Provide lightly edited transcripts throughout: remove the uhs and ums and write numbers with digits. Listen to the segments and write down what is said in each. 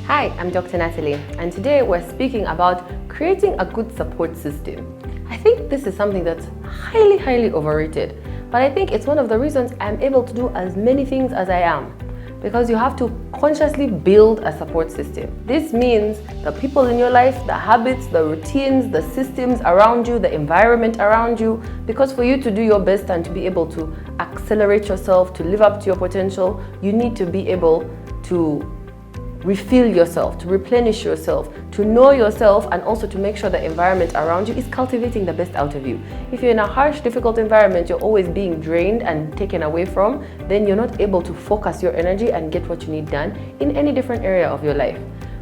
Hi, I'm Dr. Natalie, and today we're speaking about creating a good support system. I think this is something that's highly overrated, but I think it's one of the reasons I'm able to do as many things as I am, because you have to consciously build a support system. This means the people in your life, the habits, the routines, the systems around you, the environment around you, because for you to do your best and to be able to accelerate yourself, to live up to your potential, you need to be able to refill yourself, to replenish yourself, to know yourself, and also to make sure the environment around you is cultivating the best out of you. If you're in a harsh, difficult environment, you're always being drained and taken away from, then you're not able to focus your energy and get what you need done in any different area of your life.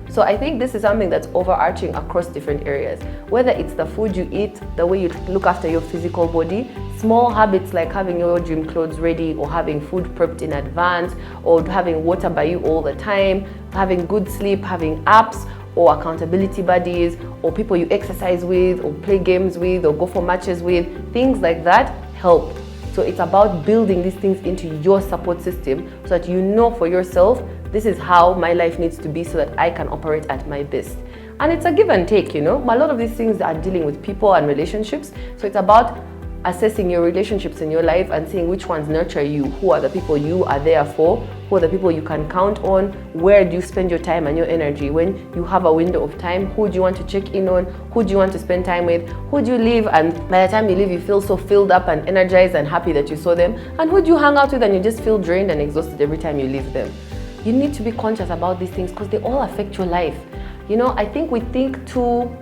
So I think this is something that's overarching across different areas, whether it's the food you eat, the way you look after your physical body, small habits like having your gym clothes ready, or having food prepped in advance, or having water by you all the time, having good sleep, having apps or accountability buddies, or people you exercise with, or play games with, or go for matches with, things like that help. So it's about building these things into your support system so that you know for yourself, this is how my life needs to be so that I can operate at my best. And it's a give and take, A lot of these things are dealing with people and relationships. So it's about assessing your relationships in your life and seeing which ones nurture you, who are the people you are there for, who are the people you can count on, where do you spend your time and your energy. When you have a window of time, who do you want to check in on, who do you want to spend time with, who do you leave and by the time you leave you feel so filled up and energized and happy that you saw them, and who do you hang out with and you just feel drained and exhausted every time you leave them. You need to be conscious about these things because they all affect your life. I think we think too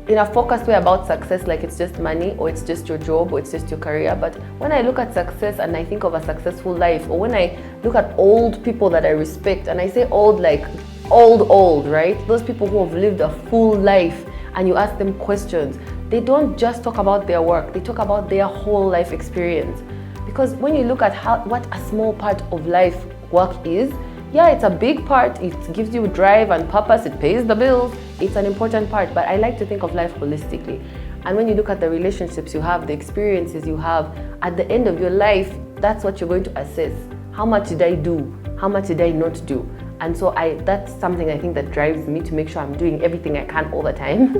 in a focused way about success, like it's just money, or it's just your job, or it's just your career. But when I look at success and I think of a successful life, or when I look at old people that I respect, and I say old like old, right? Those people who have lived a full life, and you ask them questions, they don't just talk about their work, they talk about their whole life experience. Because when you look at what a small part of life work is, yeah, it's a big part. It gives you drive and purpose. It pays the bills. It's an important part. But I like to think of life holistically. And when you look at the relationships you have, the experiences you have, at the end of your life, that's what you're going to assess. How much did I do? How much did I not do? And so that's something I think that drives me to make sure I'm doing everything I can all the time,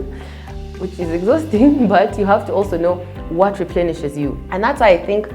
which is exhausting, but you have to also know what replenishes you. And that's why I think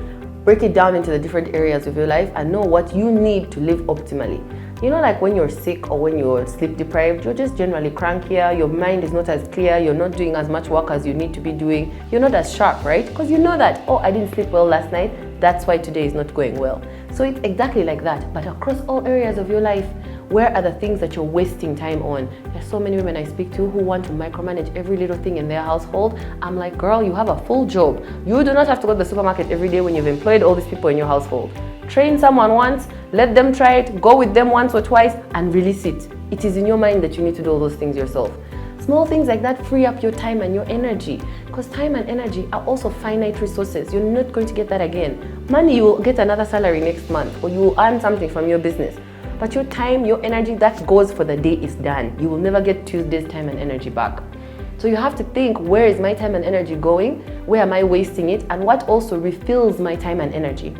break it down into the different areas of your life and know what you need to live optimally. Like when you're sick or when you're sleep deprived, you're just generally crankier, your mind is not as clear, you're not doing as much work as you need to be doing, you're not as sharp, right? Because you know that, I didn't sleep well last night, that's why today is not going well. So it's exactly like that, but across all areas of your life. Where are the things that you're wasting time on? There's so many women I speak to who want to micromanage every little thing in their household. I'm like, girl, you have a full job. You do not have to go to the supermarket every day when you've employed all these people in your household. Train someone once, let them try it, go with them once or twice, and release it. It is in your mind that you need to do all those things yourself. Small things like that free up your time and your energy, because time and energy are also finite resources. You're not going to get that again. Money, you will get another salary next month, or you will earn something from your business. But your time, your energy, that goes for the day is done. You will never get Tuesday's time and energy back. So you have to think, where is my time and energy going? Where am I wasting it? And what also refills my time and energy?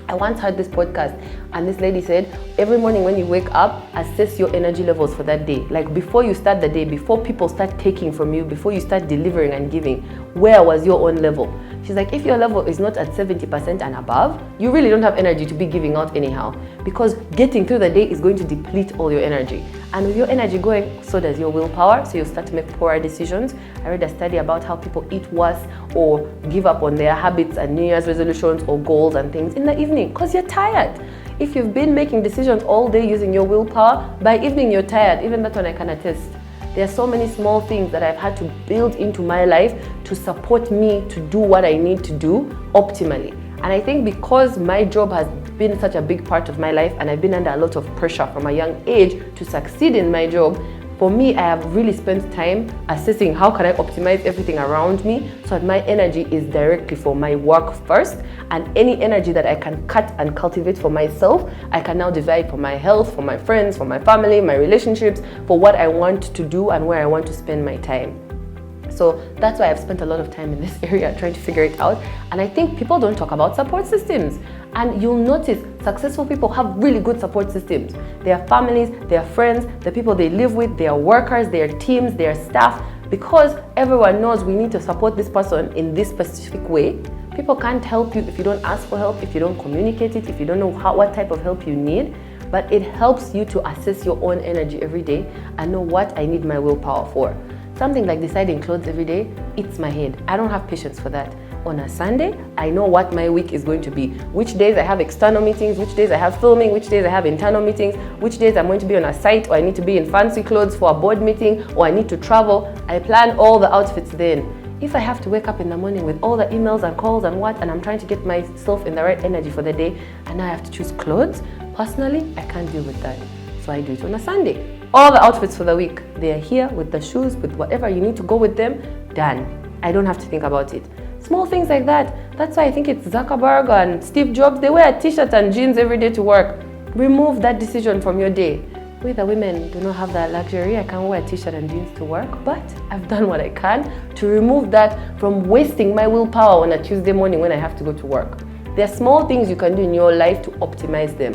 I once heard this podcast and this lady said, every morning when you wake up, assess your energy levels for that day. Like before you start the day, before people start taking from you, before you start delivering and giving, where was your own level? She's like, if your level is not at 70% and above, you really don't have energy to be giving out anyhow, because getting through the day is going to deplete all your energy. And with your energy going, so does your willpower, so you'll start to make poorer decisions. I read a study about how people eat worse or give up on their habits and New Year's resolutions or goals and things in the evening because you're tired. If you've been making decisions all day using your willpower, by evening you're tired. Even that one I can attest. There are so many small things that I've had to build into my life to support me to do what I need to do optimally. And I think because my job has been such a big part of my life and I've been under a lot of pressure from a young age to succeed in my job, for me, I have really spent time assessing how can I optimize everything around me so that my energy is directly for my work first, and any energy that I can cut and cultivate for myself, I can now divide for my health, for my friends, for my family, my relationships, for what I want to do and where I want to spend my time. So that's why I've spent a lot of time in this area trying to figure it out. And I think people don't talk about support systems. And you'll notice successful people have really good support systems. Their families, their friends, the people they live with, their workers, their teams, their staff, because everyone knows we need to support this person in this specific way. People can't help you if you don't ask for help, if you don't communicate it, if you don't know what type of help you need. But it helps you to assess your own energy every day and know what I need my willpower for. Something like deciding clothes every day eats my head. I don't have patience for that. On a Sunday, I know what my week is going to be. Which days I have external meetings, which days I have filming, which days I have internal meetings, which days I'm going to be on a site, or I need to be in fancy clothes for a board meeting, or I need to travel. I plan all the outfits then. If I have to wake up in the morning with all the emails and calls and and I'm trying to get myself in the right energy for the day, and now I have to choose clothes, personally, I can't deal with that. So I do it on a Sunday. All the outfits for the week, they are here with the shoes, with whatever you need to go with them, done. I don't have to think about it. Small things like that. That's why I think it's Zuckerberg and Steve Jobs, they wear a t-shirt and jeans every day to work. Remove that decision from your day. We the women do not have that luxury. I can't wear a t-shirt and jeans to work, but I've done what I can to remove that from wasting my willpower on a Tuesday morning when I have to go to work. There are small things you can do in your life to optimize them.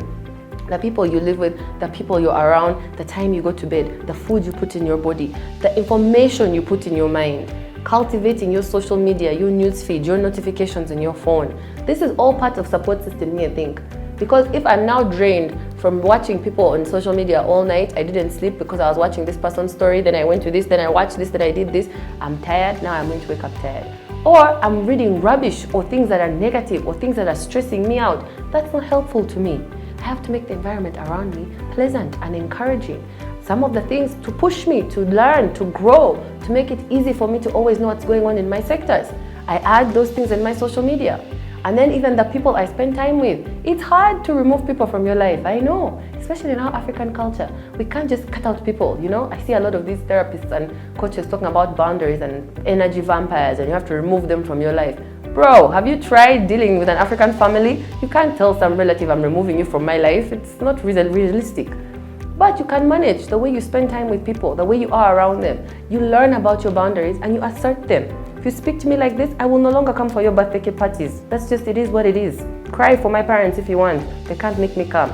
The people you live with, the people you're around, the time you go to bed, the food you put in your body, the information you put in your mind, cultivating your social media, your news feed, your notifications on your phone. This is all part of support system, I think. Because if I'm now drained from watching people on social media all night, I didn't sleep because I was watching this person's story, then I went to this, then I watched this, then I did this, I'm tired, now I'm going to wake up tired. Or I'm reading rubbish or things that are negative or things that are stressing me out. That's not helpful to me. I have to make the environment around me pleasant and encouraging. Some of the things to push me to learn, to grow, to make it easy for me to always know what's going on in my sectors. I add those things in my social media. And then even the people I spend time with. It's hard to remove people from your life, I know, especially in our African culture. We can't just cut out people, you know? I see a lot of these therapists and coaches talking about boundaries and energy vampires and you have to remove them from your life. Bro, have you tried dealing with an African family? You can't tell some relative I'm removing you from my life. It's not realistic. But you can manage the way you spend time with people, the way you are around them. You learn about your boundaries and you assert them. If you speak to me like this, I will no longer come for your birthday parties. That's just, it is what it is. Cry for my parents if you want. They can't make me come.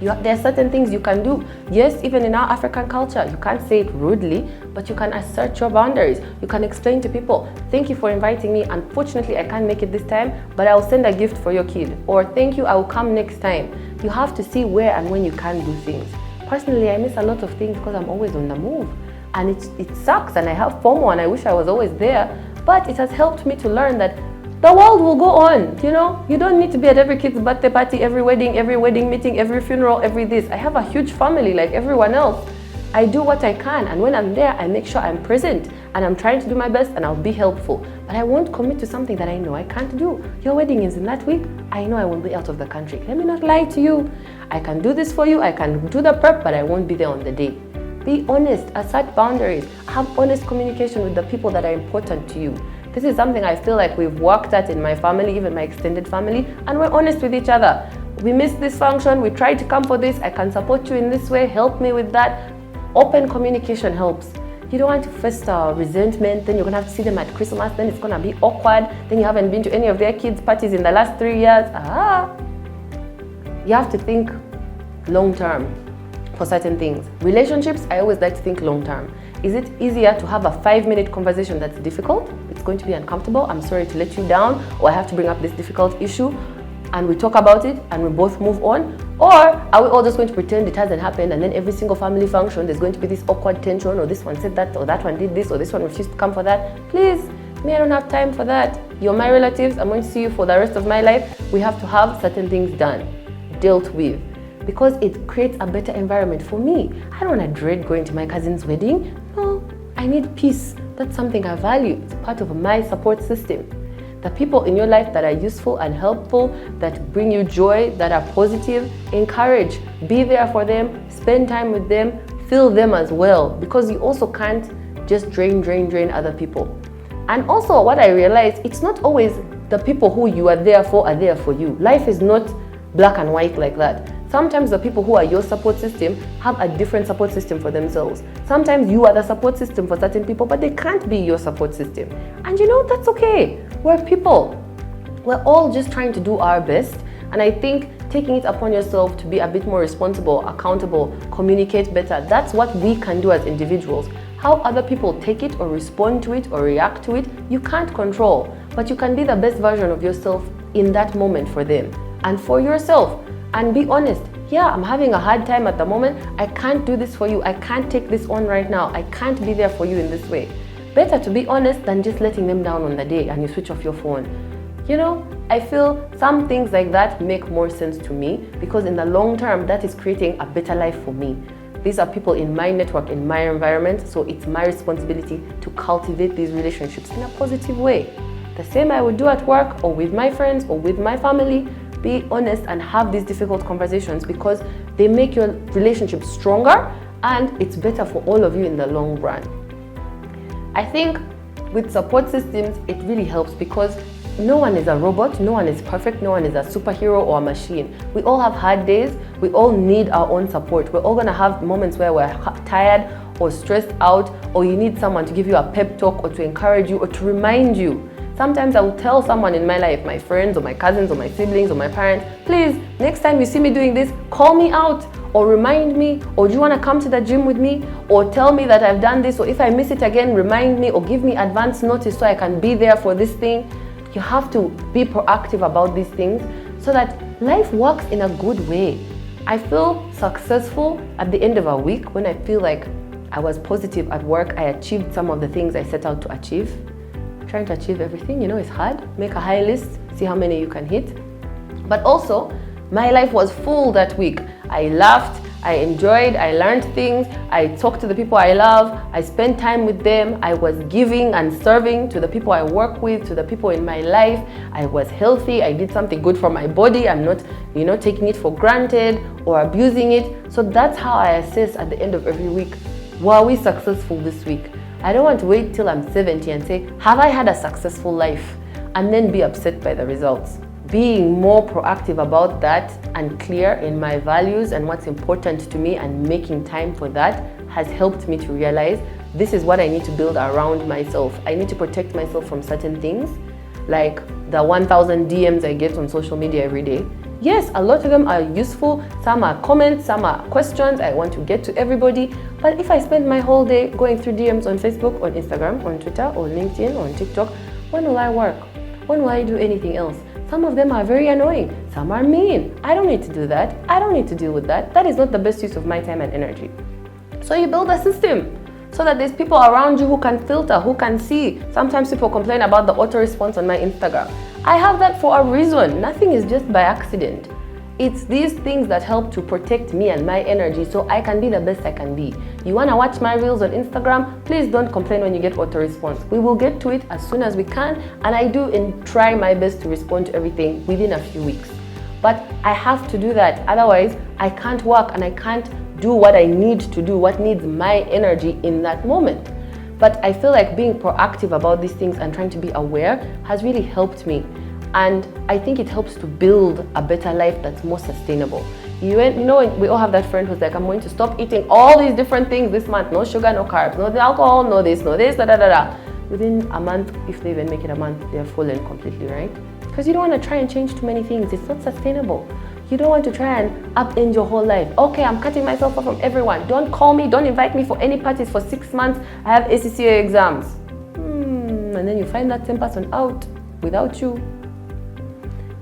There are certain things you can do. Yes, even in our African culture, you can't say it rudely, but you can assert your boundaries. You can explain to people, thank you for inviting me. Unfortunately, I can't make it this time, but I will send a gift for your kid. Or thank you, I will come next time. You have to see where and when you can do things. Personally, I miss a lot of things because I'm always on the move. And it sucks and I have FOMO and I wish I was always there. But it has helped me to learn that the world will go on, you know? You don't need to be at every kid's birthday party, every wedding meeting, every funeral, every this. I have a huge family like everyone else. I do what I can, and when I'm there, I make sure I'm present and I'm trying to do my best and I'll be helpful. But I won't commit to something that I know I can't do. Your wedding is in that week. I know I will be out of the country. Let me not lie to you. I can do this for you. I can do the prep, but I won't be there on the day. Be honest, assert boundaries, have honest communication with the people that are important to you. This is something I feel like we've worked at in my family, even my extended family, and we're honest with each other. We missed this function, we tried to come for this, I can support you in this way, help me with that. Open communication helps. You don't want to fester resentment, then you're gonna have to see them at Christmas, then it's gonna be awkward, then you haven't been to any of their kids' parties in the last 3 years. You have to think long term for certain things. Relationships, I always like to think long term. Is it easier to have a 5-minute conversation that's difficult? It's going to be uncomfortable. I'm sorry to let you down, or I have to bring up this difficult issue, and we talk about it and we both move on? Or are we all just going to pretend it hasn't happened, and then every single family function there's going to be this awkward tension, or this one said that, or that one did this, or this one refused to come for that? Please, me, I don't have time for that. You're my relatives. I'm going to see you for the rest of my life. We have to have certain things done, dealt with, because it creates a better environment for me. I don't want to dread going to my cousin's wedding. No, I need peace. That's something I value. It's part of my support system. The people in your life that are useful and helpful, that bring you joy, that are positive, encourage. Be there for them, spend time with them, feel them as well, because you also can't just drain other people. And also what I realized, it's not always the people who you are there for you. Life is not black and white like that. Sometimes the people who are your support system have a different support system for themselves. Sometimes you are the support system for certain people, but they can't be your support system. And that's okay. We're people. We're all just trying to do our best. And I think taking it upon yourself to be a bit more responsible, accountable, communicate better, that's what we can do as individuals. How other people take it or respond to it or react to it, you can't control. But you can be the best version of yourself in that moment for them and for yourself. And be honest. Yeah, I'm having a hard time at the moment. I can't do this for you. I can't take this on right now. I can't be there for you in this way. Better to be honest than just letting them down on the day and you switch off your phone. I feel some things like that make more sense to me because in the long term, that is creating a better life for me. These are people in my network, in my environment, so it's my responsibility to cultivate these relationships in a positive way. The same I would do at work or with my friends or with my family. Be honest and have these difficult conversations because they make your relationship stronger and it's better for all of you in the long run. I think with support systems, it really helps because no one is a robot, no one is perfect, no one is a superhero or a machine. We all have hard days, we all need our own support. We're all gonna have moments where we're tired or stressed out, or you need someone to give you a pep talk or to encourage you or to remind you. Sometimes I will tell someone in my life, my friends or my cousins or my siblings or my parents, please, next time you see me doing this, call me out or remind me, or do you want to come to the gym with me, or tell me that I've done this, or if I miss it again, remind me or give me advance notice so I can be there for this thing. You have to be proactive about these things so that life works in a good way. I feel successful at the end of a week when I feel like I was positive at work, I achieved some of the things I set out to achieve. Trying to achieve everything, is hard. Make a high list, see how many you can hit. But also, my life was full that week. I laughed, I enjoyed, I learned things, I talked to the people I love, I spent time with them, I was giving and serving to the people I work with, to the people in my life. I was healthy, I did something good for my body. I'm not, taking it for granted or abusing it. So that's how I assess at the end of every week, were we successful this week? I don't want to wait till I'm 70 and say, have I had a successful life? And then be upset by the results. Being more proactive about that and clear in my values and what's important to me and making time for that has helped me to realize this is what I need to build around myself. I need to protect myself from certain things, like the 1,000 DMs I get on social media every day. Yes, a lot of them are useful. Some are comments, some are questions. I want to get to everybody. But if I spend my whole day going through DMs on Facebook, on Instagram, on Twitter, or LinkedIn, or on TikTok, when will I work? When will I do anything else? Some of them are very annoying. Some are mean. I don't need to do that. I don't need to deal with that. That is not the best use of my time and energy. So you build a system so that there's people around you who can filter, who can see. Sometimes people complain about the auto response on my Instagram. I have that for a reason. Nothing is just by accident. It's these things that help to protect me and my energy so I can be the best I can be. You want to watch my reels on Instagram? Please don't complain when you get auto response. We will get to it as soon as we can, and I do try my best to respond to everything within a few weeks. But I have to do that. Otherwise, I can't work and I can't do what I need to do, what needs my energy in that moment. But I feel like being proactive about these things and trying to be aware has really helped me. And I think it helps to build a better life that's more sustainable. We all have that friend who's like, I'm going to stop eating all these different things this month. No sugar, no carbs, no alcohol, no this, da da da da. Within a month, if they even make it a month, they're fallen completely, right? Because you don't want to try and change too many things. It's not sustainable. You don't want to try and upend your whole life. Okay, I'm cutting myself off from everyone. Don't call me, don't invite me for any parties for 6 months. I have ACCA exams. And then you find that same person out without you.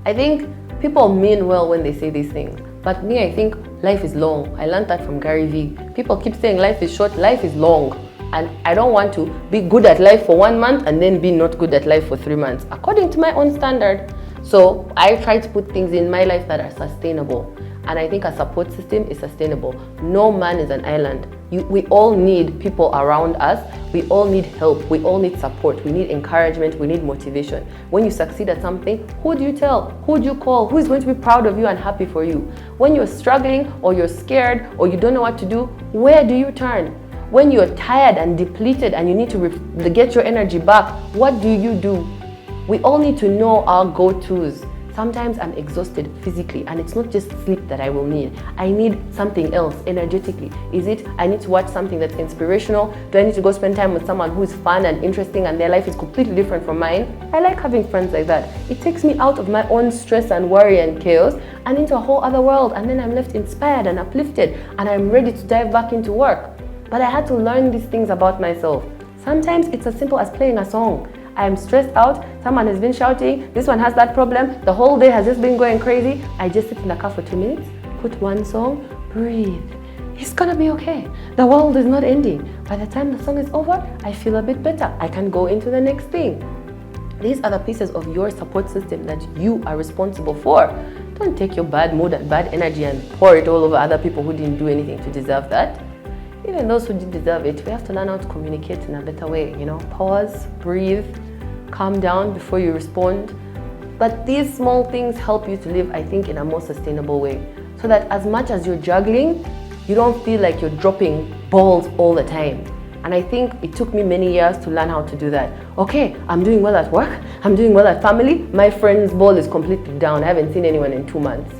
I think people mean well when they say these things. But me, I think life is long. I learned that from Gary Vee. People keep saying life is short, life is long. And I don't want to be good at life for 1 month and then be not good at life for 3 months, according to my own standard. So I try to put things in my life that are sustainable. And I think a support system is sustainable. No man is an island. We all need people around us. We all need help. We all need support. We need encouragement. We need motivation. When you succeed at something, who do you tell? Who do you call? Who is going to be proud of you and happy for you? When you're struggling or you're scared or you don't know what to do, where do you turn? When you're tired and depleted and you need to get your energy back, what do you do? We all need to know our go-tos. Sometimes I'm exhausted physically, and it's not just sleep that I will need. I need something else energetically. Is it I need to watch something that's inspirational? Do I need to go spend time with someone who is fun and interesting and their life is completely different from mine? I like having friends like that. It takes me out of my own stress and worry and chaos and into a whole other world, and then I'm left inspired and uplifted and I'm ready to dive back into work. But I had to learn these things about myself. Sometimes it's as simple as playing a song. I'm stressed out, someone has been shouting, this one has that problem, the whole day has just been going crazy. I just sit in the car for 2 minutes, put one song, breathe. It's gonna be okay. The world is not ending. By the time the song is over, I feel a bit better. I can go into the next thing. These are the pieces of your support system that you are responsible for. Don't take your bad mood and bad energy and pour it all over other people who didn't do anything to deserve that. Even those who did deserve it, we have to learn how to communicate in a better way, Pause, breathe, calm down before you respond. But these small things help you to live, I think, in a more sustainable way. So that as much as you're juggling, you don't feel like you're dropping balls all the time. And I think it took me many years to learn how to do that. Okay, I'm doing well at work, I'm doing well at family, my friend's ball is completely down. I haven't seen anyone in 2 months.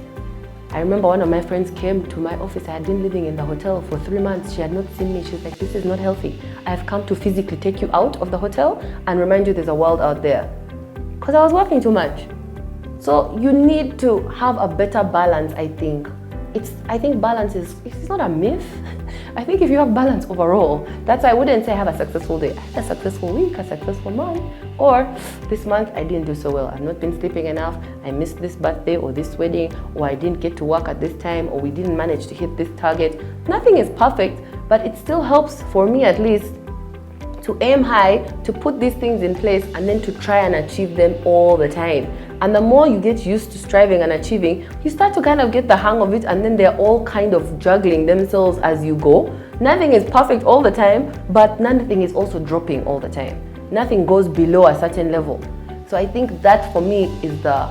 I remember one of my friends came to my office. I had been living in the hotel for 3 months. She had not seen me. She was like, this is not healthy. I've come to physically take you out of the hotel and remind you there's a world out there. Because I was working too much. So you need to have a better balance, I think. I think balance it's not a myth. I think if you have balance overall, that's why I wouldn't say I have a successful day. I had a successful week, a successful month, or this month I didn't do so well. I've not been sleeping enough. I missed this birthday or this wedding, or I didn't get to work at this time, or we didn't manage to hit this target. Nothing is perfect, but it still helps, for me at least, to aim high, to put these things in place, and then to try and achieve them all the time. And the more you get used to striving and achieving, you start to kind of get the hang of it, and then they're all kind of juggling themselves as you go. Nothing is perfect all the time, but nothing is also dropping all the time. Nothing goes below a certain level. So I think that for me is the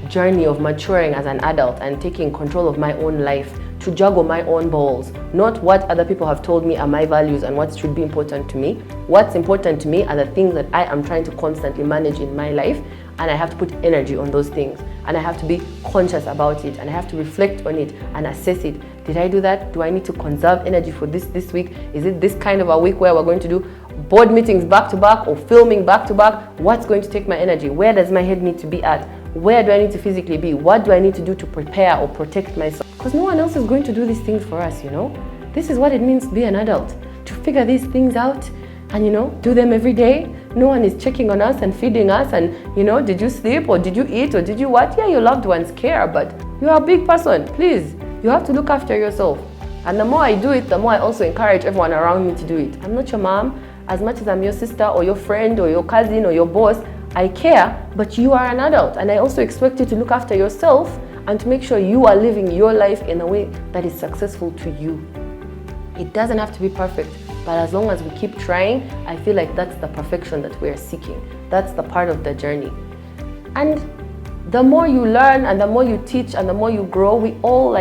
journey of maturing as an adult and taking control of my own life, to juggle my own balls, not what other people have told me are my values and what should be important to me. What's important to me are the things that I am trying to constantly manage in my life, and I have to put energy on those things, and I have to be conscious about it, and I have to reflect on it and assess it. Did I do that? Do I need to conserve energy for this week? Is it this kind of a week where we're going to do board meetings back to back or filming back to back? What's going to take my energy? Where does my head need to be at? Where do I need to physically be? What do I need to do to prepare or protect myself? Because no one else is going to do these things for us, This is what it means to be an adult, to figure these things out and, do them every day. No one is checking on us and feeding us and, did you sleep or did you eat or did you what? Yeah, your loved ones care, but you're a big person. Please, you have to look after yourself. And the more I do it, the more I also encourage everyone around me to do it. I'm not your mom. As much as I'm your sister or your friend or your cousin or your boss, I care, but you are an adult, and I also expect you to look after yourself and to make sure you are living your life in a way that is successful to you. It doesn't have to be perfect, but as long as we keep trying, I feel like that's the perfection that we are seeking. That's the part of the journey. And the more you learn and the more you teach and the more you grow, we all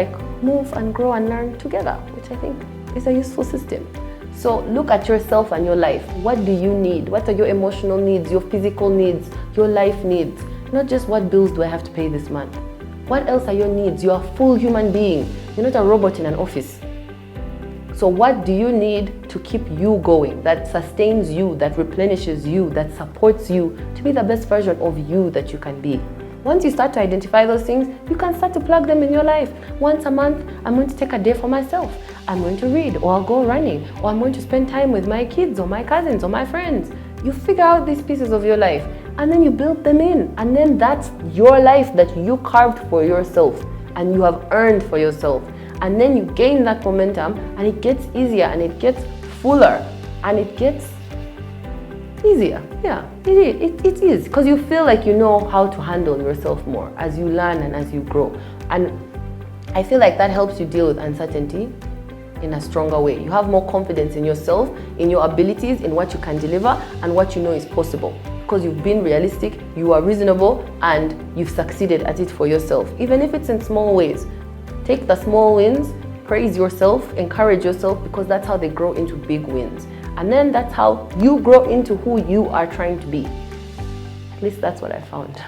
move and grow and learn together, which I think is a useful system. So look at yourself and your life. What do you need? What are your emotional needs, your physical needs, your life needs? Not just what bills do I have to pay this month. What else are your needs? You're a full human being. You're not a robot in an office. So what do you need to keep you going, that sustains you, that replenishes you, that supports you to be the best version of you that you can be? Once you start to identify those things, you can start to plug them in your life. Once a month, I'm going to take a day for myself. I'm going to read, or I'll go running, or I'm going to spend time with my kids or my cousins or my friends. You figure out these pieces of your life and then you build them in. And then that's your life that you carved for yourself and you have earned for yourself. And then you gain that momentum and it gets easier and it gets fuller and it gets easier. Yeah, it is, because you feel like you know how to handle yourself more as you learn and as you grow. And I feel like that helps you deal with uncertainty in a stronger way. You have more confidence in yourself, in your abilities, in what you can deliver and what you know is possible, because you've been realistic, you are reasonable, and you've succeeded at it for yourself, even if it's in small ways. Take the small wins, praise yourself, encourage yourself, because that's how they grow into big wins. And then that's how you grow into who you are trying to be. At least that's what I found.